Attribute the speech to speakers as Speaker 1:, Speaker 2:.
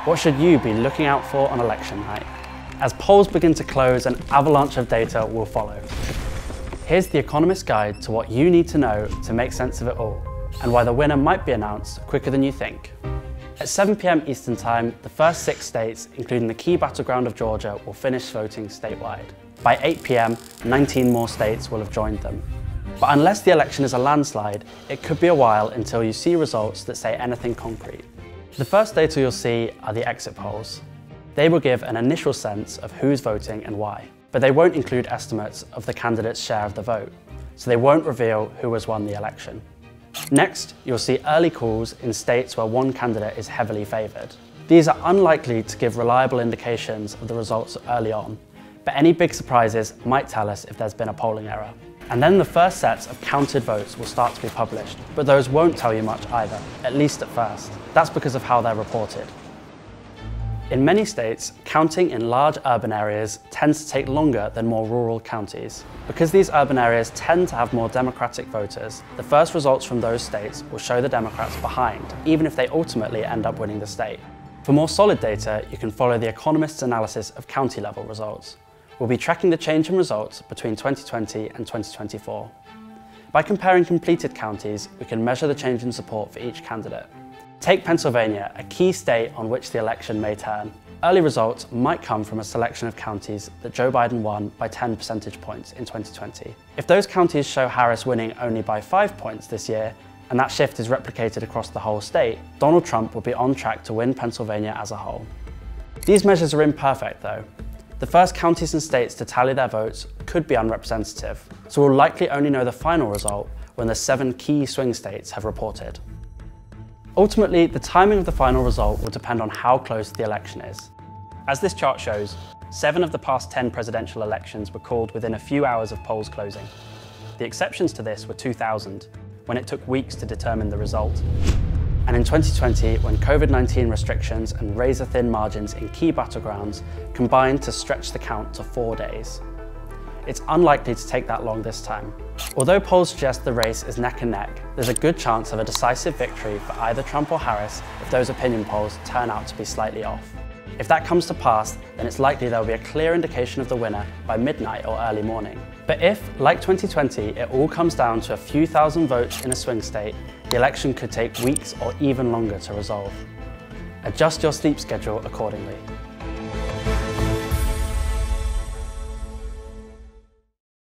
Speaker 1: What should you be looking out for on election night? As polls begin to close, an avalanche of data will follow. Here's the Economist's guide to what you need to know to make sense of it all, and why the winner might be announced quicker than you think. At 7 p.m. Eastern Time, the first 6 states, including the key battleground of Georgia, will finish voting statewide. By 8 p.m, 19 more states will have joined them. But unless the election is a landslide, it could be a while until you see results that say anything concrete. The first data you'll see are the exit polls. They will give an initial sense of who's voting and why, but they won't include estimates of the candidate's share of the vote, so they won't reveal who has won the election. Next, you'll see early calls in states where one candidate is heavily favoured. These are unlikely to give reliable indications of the results early on, but any big surprises might tell us if there's been a polling error. And then the first sets of counted votes will start to be published, but those won't tell you much either, at least at first. That's because of how they're reported. In many states, counting in large urban areas tends to take longer than more rural counties. Because these urban areas tend to have more Democratic voters, the first results from those states will show the Democrats behind, even if they ultimately end up winning the state. For more solid data, you can follow The Economist's analysis of county-level results. We'll be tracking the change in results between 2020 and 2024. By comparing completed counties, we can measure the change in support for each candidate. Take Pennsylvania, a key state on which the election may turn. Early results might come from a selection of counties that Joe Biden won by 10 percentage points in 2020. If those counties show Harris winning only by 5 points this year, and that shift is replicated across the whole state, Donald Trump will be on track to win Pennsylvania as a whole. These measures are imperfect though. The first counties and states to tally their votes could be unrepresentative, so we'll likely only know the final result when the 7 key swing states have reported. Ultimately, the timing of the final result will depend on how close the election is. As this chart shows, 7 of the past 10 presidential elections were called within a few hours of polls closing. The exceptions to this were 2000, when it took weeks to determine the result. And in 2020, when COVID-19 restrictions and razor-thin margins in key battlegrounds combined to stretch the count to 4 days. It's unlikely to take that long this time. Although polls suggest the race is neck and neck, there's a good chance of a decisive victory for either Trump or Harris if those opinion polls turn out to be slightly off. If that comes to pass, then it's likely there will be a clear indication of the winner by midnight or early morning. But if, like 2020, it all comes down to a few thousand votes in a swing state, the election could take weeks or even longer to resolve. Adjust your sleep schedule accordingly.